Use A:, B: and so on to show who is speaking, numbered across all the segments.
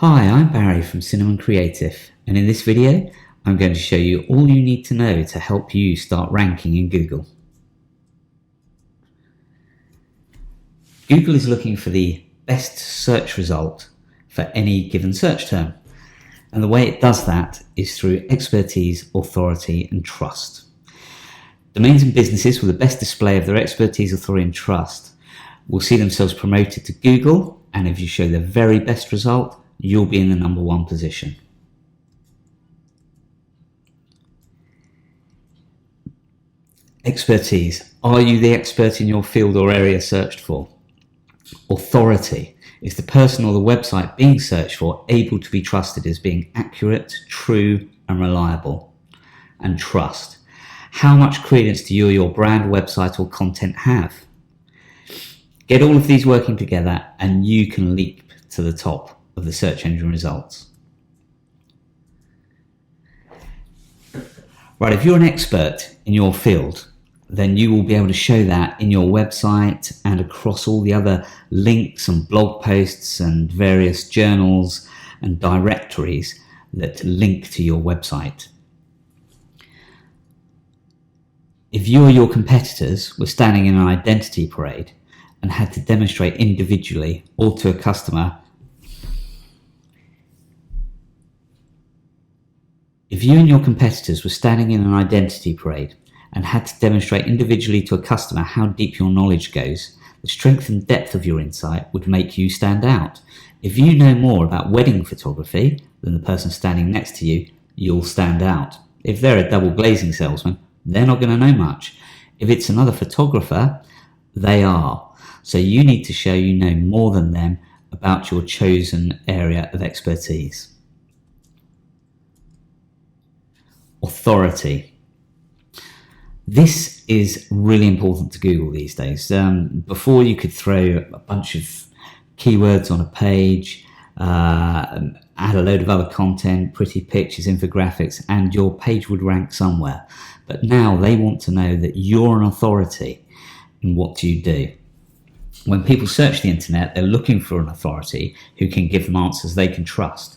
A: Hi, I'm Barry from Cinnamon Creative, and in this video I'm going to show you all you need to know to help you start ranking in Google. Google is looking for the best search result for any given search term, and the way it does that is through expertise, authority and trust. Domains and businesses with the best display of their expertise, authority and trust will see themselves promoted to Google, and if you show the very best result, you'll be in the number one position. Expertise. Are you the expert in your field or area searched for? Authority. Is the person or the website being searched for able to be trusted as being accurate, true and reliable? And trust. How much credence do you or your brand, website or content have? Get all of these working together and you can leap to the top of the search engine results. Right, if you're an expert in your field, then you will be able to show that in your website and across all the other links and blog posts and various journals and directories that link to your website. If you or your competitors were standing in an identity parade and had to demonstrate individually or to a customer If you and your competitors were standing in an identity parade and had to demonstrate individually to a customer how deep your knowledge goes, the strength and depth of your insight would make you stand out. If you know more about wedding photography than the person standing next to you, you'll stand out. If they're a double glazing salesman, they're not going to know much. If it's another photographer, they are. So you need to show you know more than them about your chosen area of expertise. Authority. This is really important to Google these days. Before you could throw a bunch of keywords on a page, add a load of other content, pretty pictures, infographics, and your page would rank somewhere. But now they want to know that you're an authority in what you do. When people search the internet, they're looking for an authority who can give them answers they can trust.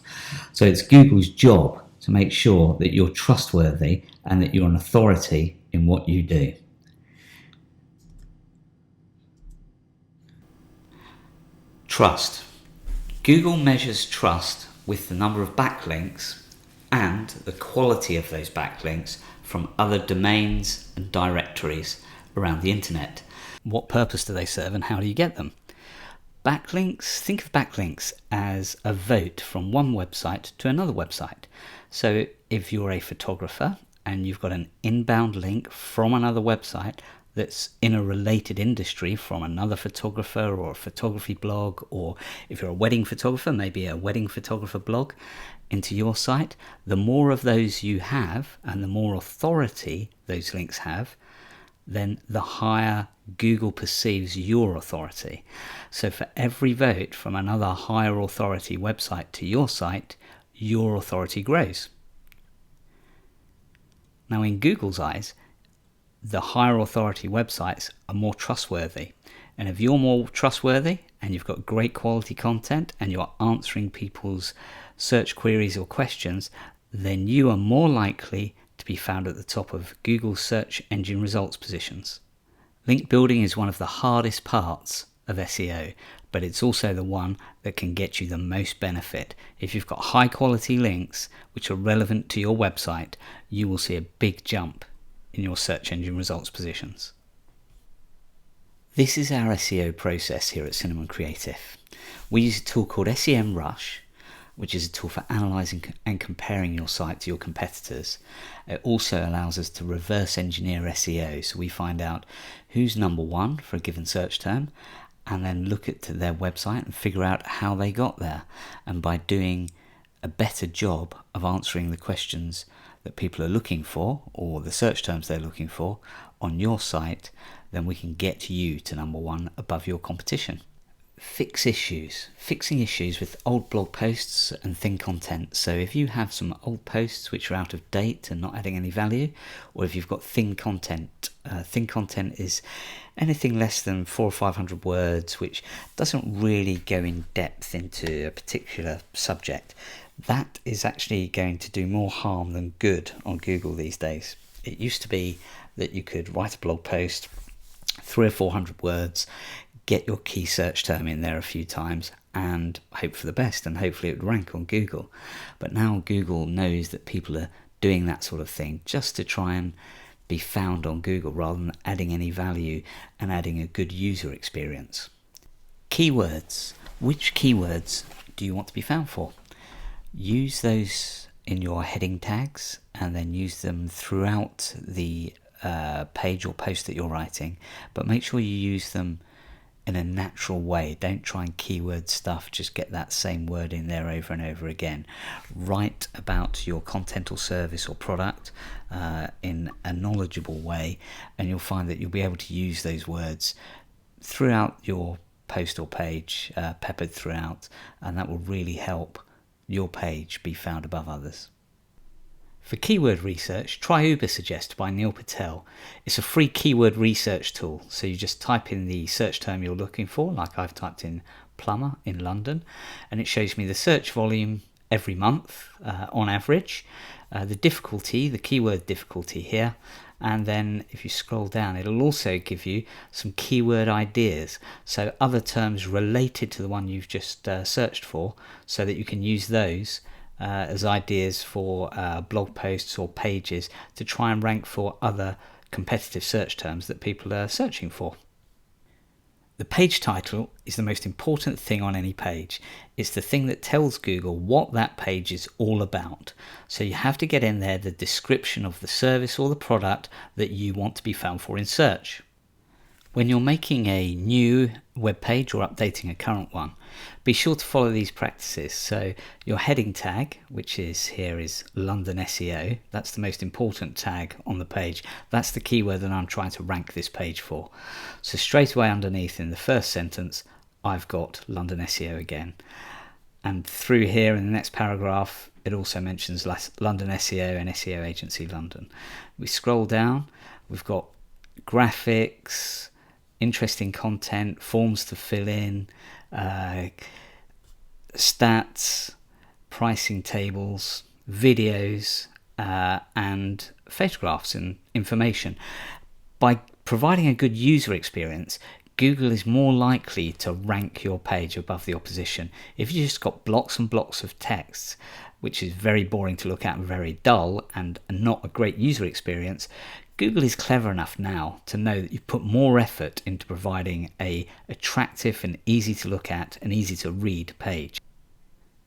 A: So it's Google's job to make sure that you're trustworthy and that you're an authority in what you do. Trust. Google measures trust with the number of backlinks and the quality of those backlinks from other domains and directories around the internet. What purpose do they serve and how do you get them? Backlinks, think of backlinks as a vote from one website to another website. So if you're a photographer and you've got an inbound link from another website that's in a related industry from another photographer or a photography blog, or if you're a wedding photographer, maybe a wedding photographer blog into your site, the more of those you have and the more authority those links have, then the higher Google perceives your authority. So for every vote from another higher authority website to your site, your authority grows. Now in Google's eyes, the higher authority websites are more trustworthy. And if you're more trustworthy and you've got great quality content and you're answering people's search queries or questions, then you are more likely to be found at the top of Google's search engine results positions. Link building is one of the hardest parts of SEO, but it's also the one that can get you the most benefit. If you've got high quality links which are relevant to your website, you will see a big jump in your search engine results positions. This is our SEO process here at Cinnamon Creative. We use a tool called SEMrush, which is a tool for analysing and comparing your site to your competitors. It also allows us to reverse engineer SEO, so we find out who's number one for a given search term and then look at their website and figure out how they got there. And by doing a better job of answering the questions that people are looking for or the search terms they're looking for on your site, then we can get you to number one above your competition. fixing issues with old blog posts and thin content. So if you have some old posts which are out of date and not adding any value, or if you've got thin content is anything less than 400 or 500 words, which doesn't really go in depth into a particular subject, that is actually going to do more harm than good on Google these days. It used to be that you could write a blog post, 300 or 400 words, get your key search term in there a few times and hope for the best, and hopefully it would rank on Google. But now Google knows that people are doing that sort of thing just to try and be found on Google rather than adding any value and adding a good user experience. Keywords. Which keywords do you want to be found for? Use those in your heading tags and then use them throughout the page or post that you're writing, but make sure you use them in a natural way. Don't try and keyword stuff, just get that same word in there over and over again. Write about your content or service or product in a knowledgeable way, and you'll find that you'll be able to use those words throughout your post or page, peppered throughout, and that will really help your page be found above others. For keyword research, try Ubersuggest by Neil Patel. It's a free keyword research tool, so you just type in the search term you're looking for, like I've typed in plumber in London, and it shows me the search volume every month on average, the difficulty, the keyword difficulty here, and then if you scroll down it'll also give you some keyword ideas, so other terms related to the one you've just searched for, so that you can use those as ideas for blog posts or pages to try and rank for other competitive search terms that people are searching for. The page title is the most important thing on any page. It's the thing that tells Google what that page is all about. So you have to get in there the description of the service or the product that you want to be found for in search. When you're making a new web page or updating a current one, be sure to follow these practices. So your heading tag, which is here, is London SEO. That's the most important tag on the page. That's the keyword that I'm trying to rank this page for. So straight away underneath in the first sentence, I've got London SEO again. And through here in the next paragraph, it also mentions London SEO and SEO Agency London. We scroll down, we've got graphics, interesting content, forms to fill in, stats, pricing tables, videos, and photographs and information. By providing a good user experience, Google is more likely to rank your page above the opposition. If you just got blocks and blocks of text, which is very boring to look at and very dull and not a great user experience, Google is clever enough now to know that you put more effort into providing a attractive and easy to look at and easy to read page.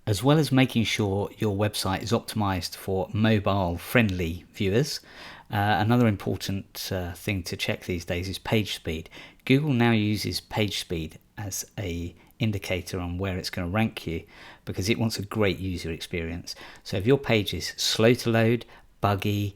A: As well as making sure your website is optimized for mobile friendly viewers, another important thing to check these days is page speed. Google now uses page speed as a indicator on where it's going to rank you because it wants a great user experience. So if your page is slow to load, buggy,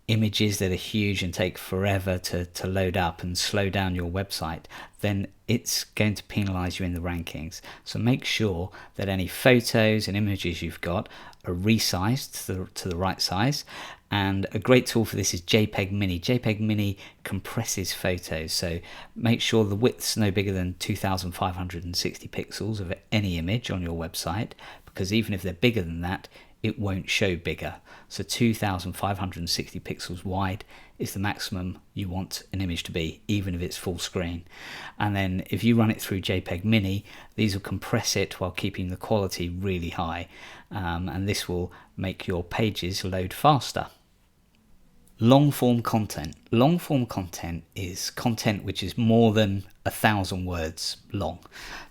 A: images that are huge and take forever to load up and slow down your website, then it's going to penalize you in the rankings. So make sure that any photos and images you've got are resized to the right size. And a great tool for this is JPEG Mini. JPEG Mini compresses photos, so make sure the width's no bigger than 2560 pixels of any image on your website, because even if they're bigger than that, it won't show bigger. So 2560 pixels wide is the maximum you want an image to be, even if it's full screen. And then if you run it through JPEG Mini, these will compress it while keeping the quality really high, and this will make your pages load faster. Long form content. Long form content is content which is more than 1,000 words long.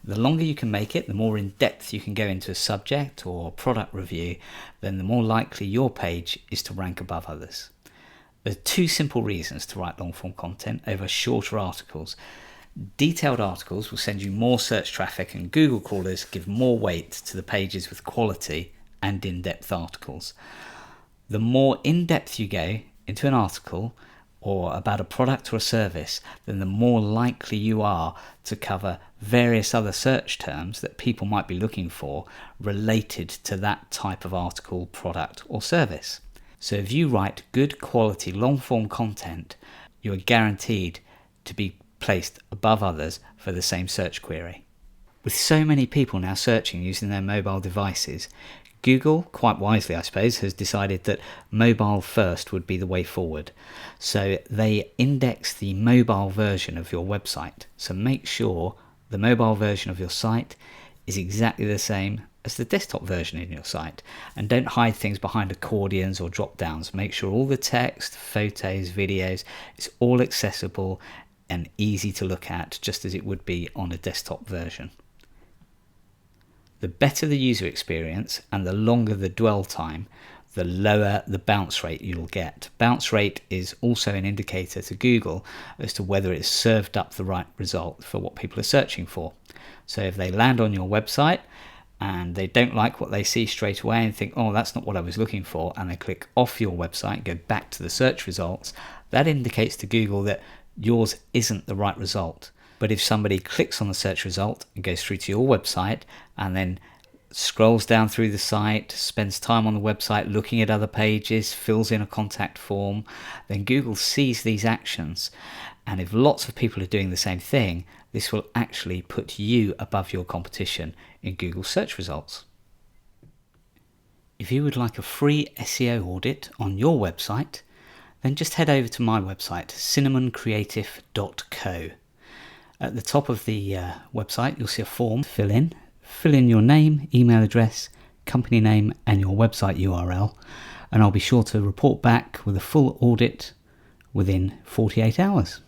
A: The longer you can make it, the more in depth you can go into a subject or product review, then the more likely your page is to rank above others. There are two simple reasons to write long form content over shorter articles. Detailed articles will send you more search traffic, and Google crawlers give more weight to the pages with quality and in-depth articles. The more in-depth you go into an article or about a product or a service, then the more likely you are to cover various other search terms that people might be looking for related to that type of article, product or service. So if you write good quality long form content, you are guaranteed to be placed above others for the same search query. With so many people now searching using their mobile devices, Google, quite wisely I suppose, has decided that mobile first would be the way forward. So they index the mobile version of your website. So make sure the mobile version of your site is exactly the same as the desktop version in your site. And don't hide things behind accordions or drop downs. Make sure all the text, photos, videos, is all accessible and easy to look at, just as it would be on a desktop version. The better the user experience and the longer the dwell time, the lower the bounce rate you'll get. Bounce rate is also an indicator to Google as to whether it's served up the right result for what people are searching for. So if they land on your website and they don't like what they see straight away and think, oh, that's not what I was looking for, and they click off your website, go back to the search results, that indicates to Google that yours isn't the right result. But if somebody clicks on the search result and goes through to your website and then scrolls down through the site, spends time on the website looking at other pages, fills in a contact form, then Google sees these actions. And if lots of people are doing the same thing, this will actually put you above your competition in Google search results. If you would like a free SEO audit on your website, then just head over to my website, cinnamoncreative.co. At the top of the website, you'll see a form to fill in. Fill in your name, email address, company name, and your website URL, and I'll be sure to report back with a full audit within 48 hours.